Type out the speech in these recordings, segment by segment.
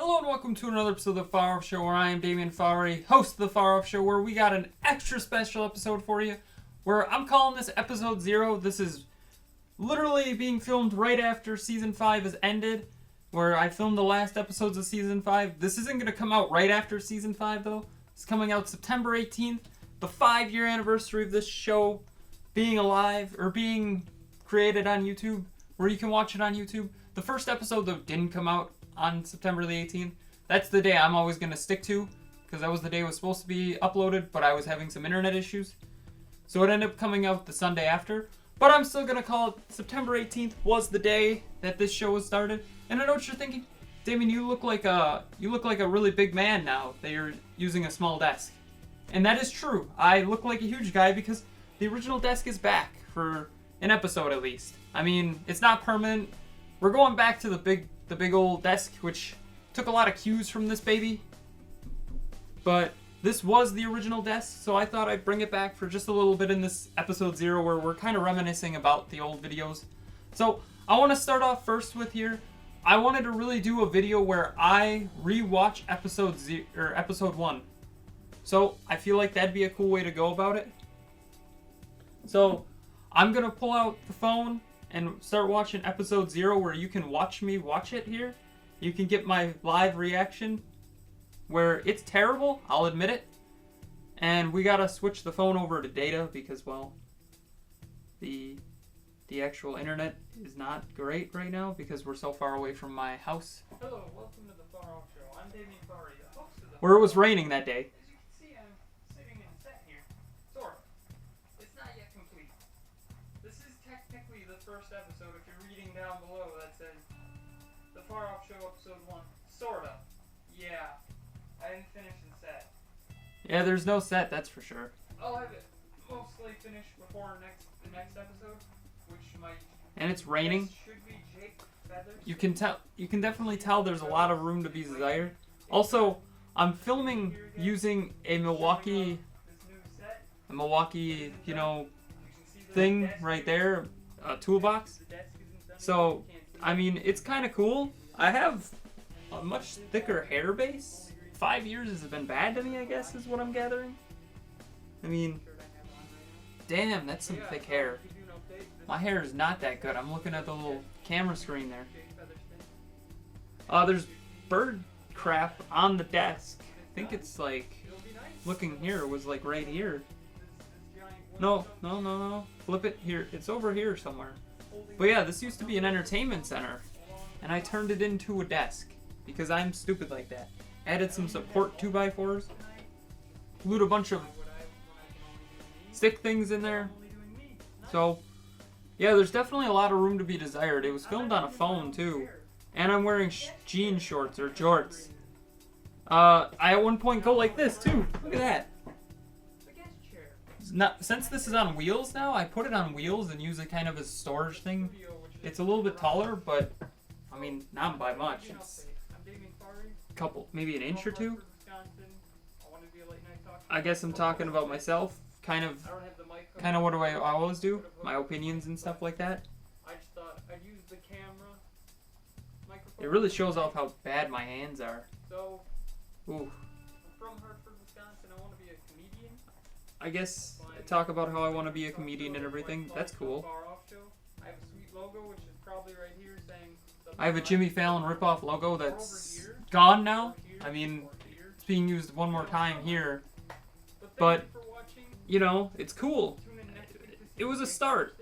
Hello and welcome to another episode of the Farr Show, where I am Damian Farr, host of the Farr Show, where we got an extra special episode for you, where I'm calling this episode 0. This is literally being filmed right after season 5 has ended, where I filmed the last episodes of season 5. This isn't going to come out right after season 5 though. It's coming out September 18th, the 5-year anniversary of this show being alive, or being created on YouTube, where you can watch it on YouTube. The first episode though didn't come out on September the 18th. That's the day I'm always going to stick to, because that was the day it was supposed to be uploaded, but I was having some internet issues. So it ended up coming out the Sunday after. But I'm still going to call it September 18th was the day that this show was started. And I know what you're thinking. Damien, you look like a really big man now that you're using a small desk. And that is true. I look like a huge guy because the original desk is back for an episode at least. I mean, it's not permanent. We're going back to the big old desk, which took a lot of cues from this baby. But this was the original desk, so I thought I'd bring it back for just a little bit in this episode 0, where we're kind of reminiscing about the old videos. So I want to start off first with here. I wanted to really do a video where I rewatch episode 1. So I feel like that'd be a cool way to go about it. So I'm gonna pull out the phone and start watching episode 0, where you can watch me watch it here. You can get my live reaction, where it's terrible, I'll admit it. And we gotta switch the phone over to data because, well, the actual internet is not great right now because we're so far away from my house. Hello, welcome to the Farr Show. I'm Damian Farr, the host of the where it was raining that day. As you can see, I'm sitting in a set here. Sort of. It's not yet complete. This is technically the first episode. If you're reading down below, that says the Farr Show episode 1. Sorta. Yeah. I didn't finish the set. Yeah, there's no set, that's for sure. I'll have it mostly finished before the next episode, which might. And it's raining. Should be Jake Feathers. You can definitely tell there's a lot of room to be desired. Also, I'm filming using a Milwaukee, thing right there, a toolbox. So, I mean, it's kind of cool. I have a much thicker hair base. 5 years has been bad to me, I guess, is what I'm gathering. I mean, damn, that's some thick hair. My hair is not that good. I'm looking at the little camera screen there. There's bird crap on the desk. I think it's like, looking here, it was like right here. No. Flip it here. It's over here somewhere. But yeah, this used to be an entertainment center, and I turned it into a desk because I'm stupid like that. Added some support 2x4s, glued a bunch of stick things in there. So, yeah, there's definitely a lot of room to be desired. It was filmed on a phone too, and I'm wearing jean shorts or jorts. I at one point go like this too. Look at that. Since this is on wheels now, I put it on wheels and use it kind of as a storage thing. It's a little bit taller, but I mean, not by much. It's a couple, maybe an inch or two. I guess I'm talking about myself. Kind of what do I always do? My opinions and stuff like that. It really shows off how bad my hands are. Ooh. I guess I talk about how I want to be a comedian and everything. That's cool. I have a Jimmy Fallon ripoff logo that's gone now. I mean, it's being used one more time here. But, you know, it's cool. It was a start.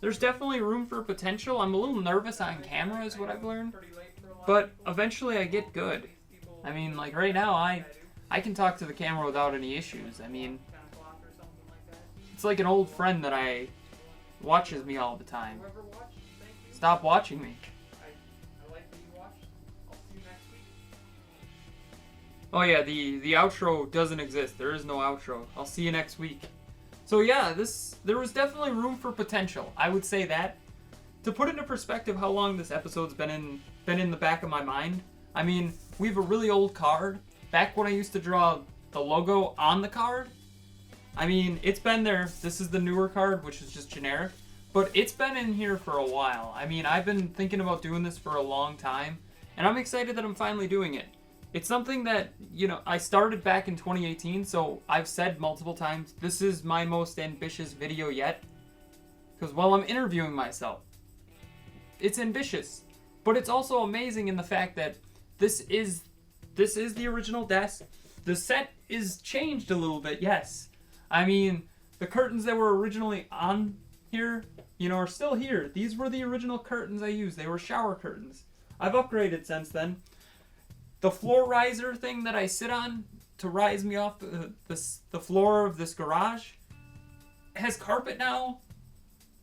There's definitely room for potential. I'm a little nervous on camera is what I've learned. But eventually I get good. I mean, like right now, I can talk to the camera without any issues. I mean, it's like an old friend that watches me all the time. Stop watching me. Oh yeah, the outro doesn't exist. There is no outro. I'll see you next week. So yeah, there was definitely room for potential. I would say that. To put into perspective how long this episode's been in the back of my mind. I mean, we have a really old card. Back when I used to draw the logo on the card. I mean, it's been there. This is the newer card, which is just generic. But it's been in here for a while. I mean, I've been thinking about doing this for a long time. And I'm excited that I'm finally doing it. It's something that, I started back in 2018, so I've said multiple times, this is my most ambitious video yet. Because while I'm interviewing myself, it's ambitious. But it's also amazing in the fact that this is the original desk. The set is changed a little bit, yes. I mean, the curtains that were originally on here, are still here. These were the original curtains I used. They were shower curtains. I've upgraded since then. The floor riser thing that I sit on to rise me off the floor of this garage has carpet now.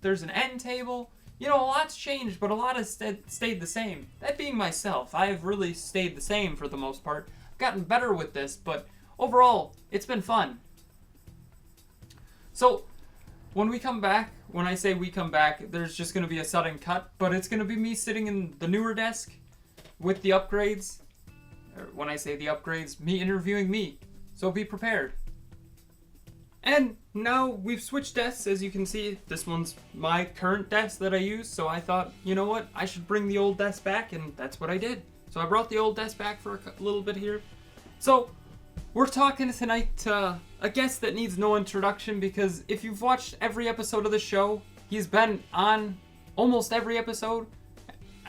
There's an end table. A lot's changed, but a lot has stayed the same. That being myself, I've really stayed the same for the most part. I've gotten better with this, but overall, it's been fun. So, when I say we come back, there's just going to be a sudden cut, but it's going to be me sitting in the newer desk with the upgrades. Or when I say the upgrades, me interviewing me. So be prepared. And now we've switched desks, as you can see. This one's my current desk that I use, so I thought, you know what, I should bring the old desk back, and that's what I did. So I brought the old desk back for a little bit here. So, we're talking tonight to a guest that needs no introduction, because if you've watched every episode of the show, he's been on almost every episode.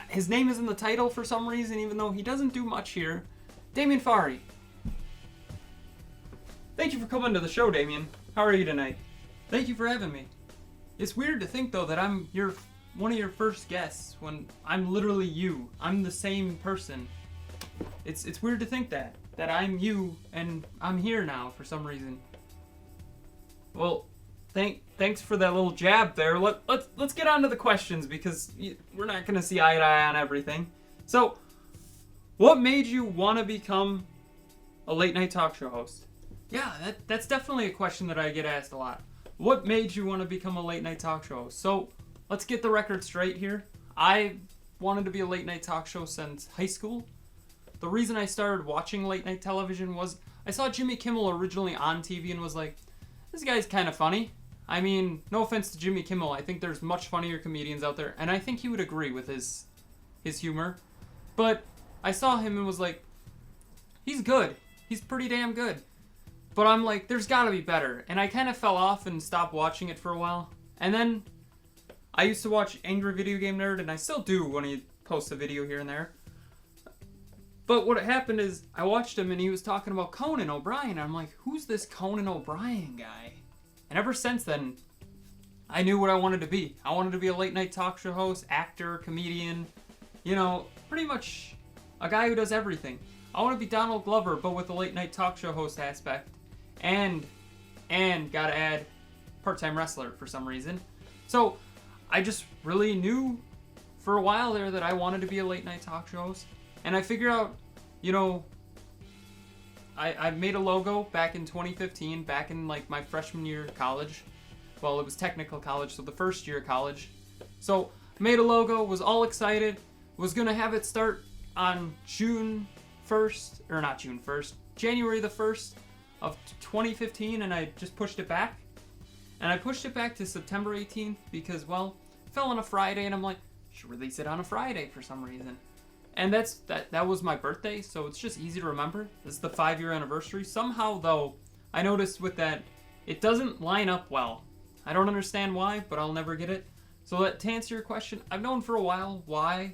His name is in the title for some reason, even though he doesn't do much here. Damien Farr. Thank you for coming to the show, Damien. How are you tonight? Thank you for having me. It's weird to think, though, that I'm one of your first guests when I'm literally you. I'm the same person. It's weird to think that I'm you and I'm here now for some reason. Well, thanks for that little jab there. Let's get on to the questions, because we're not gonna see eye to eye on everything. So, what made you want to become a late night talk show host? Yeah, that's definitely a question that I get asked a lot. What made you want to become a late night talk show host? So, let's get the record straight here. I wanted to be a late night talk show since high school. The reason I started watching late night television was I saw Jimmy Kimmel originally on TV and was like, this guy's kind of funny. I mean, no offense to Jimmy Kimmel, I think there's much funnier comedians out there, and I think he would agree with his humor. But I saw him and was like, he's good. He's pretty damn good. But I'm like, there's gotta be better. And I kind of fell off and stopped watching it for a while. And then I used to watch Angry Video Game Nerd, and I still do when he posts a video here and there. But what happened is, I watched him and he was talking about Conan O'Brien. And I'm like, who's this Conan O'Brien guy? And ever since then, I knew what I wanted to be. I wanted to be a late night talk show host, actor, comedian. Pretty much a guy who does everything. I want to be Donald Glover, but with a late night talk show host aspect. And gotta add, part-time wrestler for some reason. So, I just really knew for a while there that I wanted to be a late night talk show host. And I figured out, I made a logo back in 2015, back in like my freshman year of college. Well, it was technical college, so the first year of college. So, made a logo, was all excited, was gonna have it start on January the 1st of 2015, and I just pushed it back. And I pushed it back to September 18th because, well, it fell on a Friday, and I'm like, I should release it on a Friday for some reason. And that was my birthday, so it's just easy to remember. This is the 5-year anniversary. Somehow, though, I noticed with that, it doesn't line up well. I don't understand why, but I'll never get it. So to answer your question, I've known for a while why,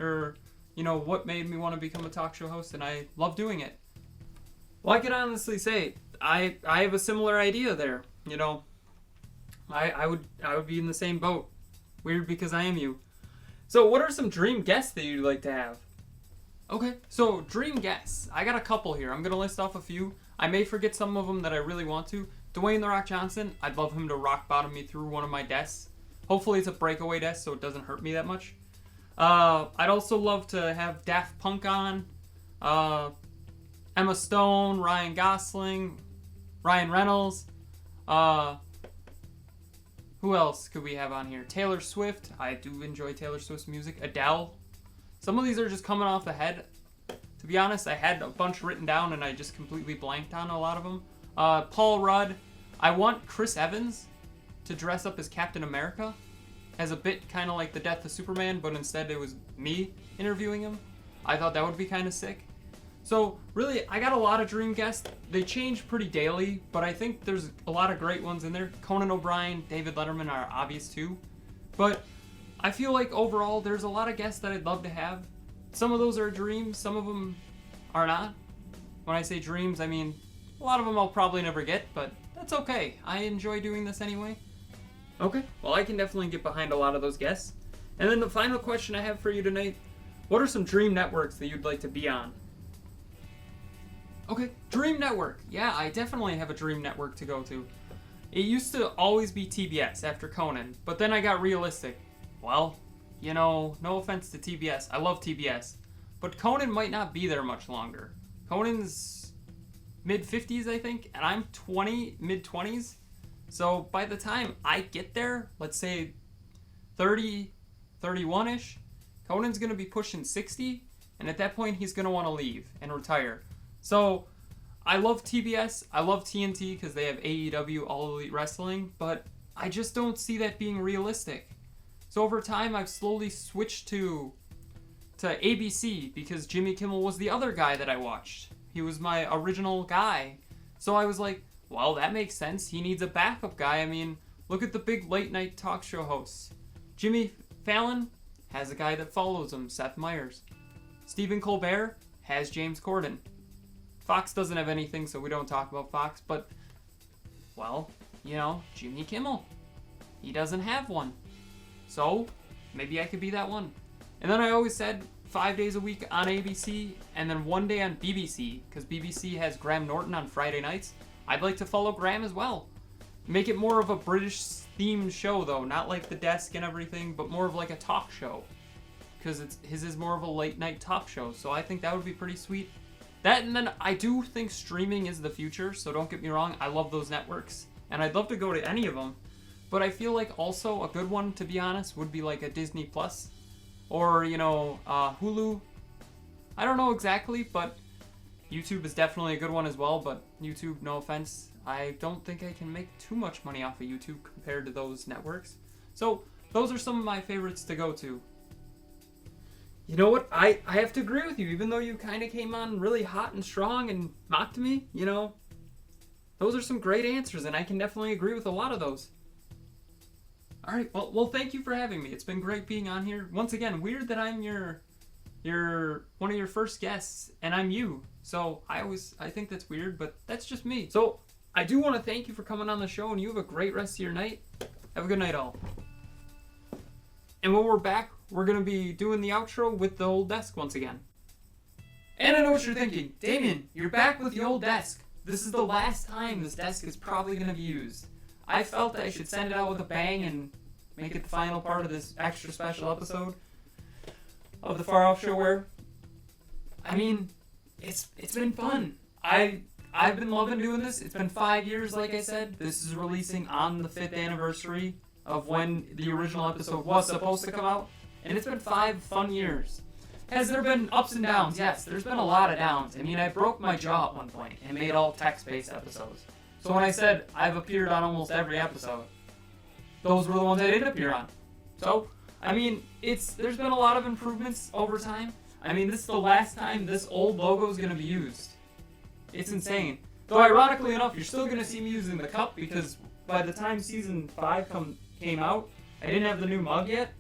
or, what made me want to become a talk show host, and I love doing it. Well, I can honestly say, I have a similar idea there, I would be in the same boat. Weird because I am you. So, what are some dream guests that you'd like to have? Okay, so dream guests. I got a couple here. I'm going to list off a few. I may forget some of them that I really want to. Dwayne "The Rock" Johnson. I'd love him to rock bottom me through one of my desks. Hopefully it's a breakaway desk so it doesn't hurt me that much. I'd also love to have Daft Punk on. Emma Stone, Ryan Gosling, Ryan Reynolds. Who else could we have on here? Taylor Swift. I do enjoy Taylor Swift's music. Adele. Some of these are just coming off the head. To be honest, I had a bunch written down and I just completely blanked on a lot of them. Paul Rudd. I want Chris Evans to dress up as Captain America as a bit kind of like the death of Superman, but instead it was me interviewing him. I thought that would be kind of sick. So really, I got a lot of dream guests. They change pretty daily, but I think there's a lot of great ones in there. Conan O'Brien, David Letterman are obvious too. But I feel like overall, there's a lot of guests that I'd love to have. Some of those are dreams, some of them are not. When I say dreams, I mean a lot of them I'll probably never get, but that's okay. I enjoy doing this anyway. Okay, well, I can definitely get behind a lot of those guests. And then the final question I have for you tonight, what are some dream networks that you'd like to be on? Okay, Dream Network. Yeah, I definitely have a dream network to go to. It used to always be TBS after Conan, but then I got realistic. Well, you know, no offense to TBS. I love TBS. But Conan might not be there much longer. Conan's mid-50s, I think, and I'm 20, mid-20s. So by the time I get there, let's say 30, 31-ish, Conan's going to be pushing 60, and at that point he's going to want to leave and retire. So, I love TBS, I love TNT because they have AEW, All Elite Wrestling, but I just don't see that being realistic. So over time, I've slowly switched to ABC because Jimmy Kimmel was the other guy that I watched. He was my original guy. So I was like, well, that makes sense. He needs a backup guy. I mean, look at the big late night talk show hosts. Jimmy Fallon has a guy that follows him, Seth Meyers. Stephen Colbert has James Corden. Fox doesn't have anything, so we don't talk about Fox, but, well, you know, Jimmy Kimmel. He doesn't have one. So, maybe I could be that one. And then I always said 5 days a week on ABC, and then 1 day on BBC, because BBC has Graham Norton on Friday nights. I'd like to follow Graham as well. Make it more of a British-themed show, though, not like The Desk and everything, but more of like a talk show. Because his is more of a late-night talk show, so I think that would be pretty sweet. That, and then I do think streaming is the future, so don't get me wrong, I love those networks, and I'd love to go to any of them, but I feel like also a good one, to be honest, would be like a Disney Plus, or, you know, Hulu. I don't know exactly, but YouTube is definitely a good one as well, but YouTube, no offense, I don't think I can make too much money off of YouTube compared to those networks. So, those are some of my favorites to go to. You know what? I have to agree with you, even though you kind of came on really hot and strong and mocked me, you know. Those are some great answers, and I can definitely agree with a lot of those. Alright, well, thank you for having me. It's been great being on here. Once again, weird that I'm your one of your first guests, and I'm you. So, I think that's weird, but that's just me. So, I do want to thank you for coming on the show, and you have a great rest of your night. Have a good night, all. And when we're back, we're going to be doing the outro with the old desk once again. And I know what you're thinking. Damien, you're back with the old desk. This is the last time this desk is probably going to be used. I felt that I should send it out with a bang and make it the final part of this extra special episode of the Farr Show where, I mean, it's been fun. I've been loving doing this. It's been 5 years, like I said. This is releasing on the 5th anniversary of when the original episode was supposed to come out. And it's been 5 fun years. Has there been ups and downs? Yes, there's been a lot of downs. I mean, I broke my jaw at one point and made all text-based episodes. So when I said I've appeared on almost every episode, those were the ones I didn't appear on. So, I mean, there's been a lot of improvements over time. I mean, this is the last time this old logo is going to be used. It's insane. Though ironically enough, you're still going to see me using the cup because by the time season 5 came out, I didn't have the new mug yet.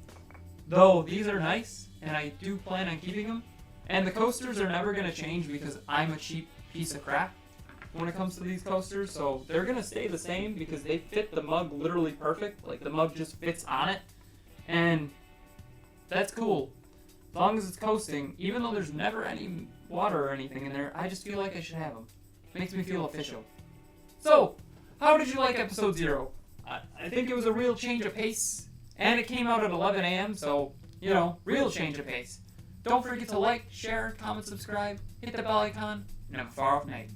Though these are nice, and I do plan on keeping them. And the coasters are never going to change because I'm a cheap piece of crap when it comes to these coasters. So they're going to stay the same because they fit the mug literally perfect. Like the mug just fits on it. And that's cool. As long as it's coasting, even though there's never any water or anything in there, I just feel like I should have them. Makes me feel official. So, how did you like episode 0? I think it was a real change of pace. And it came out at 11 a.m., so, you know, real change of pace. Don't forget to like, share, comment, subscribe, hit the bell icon, and have a far off night.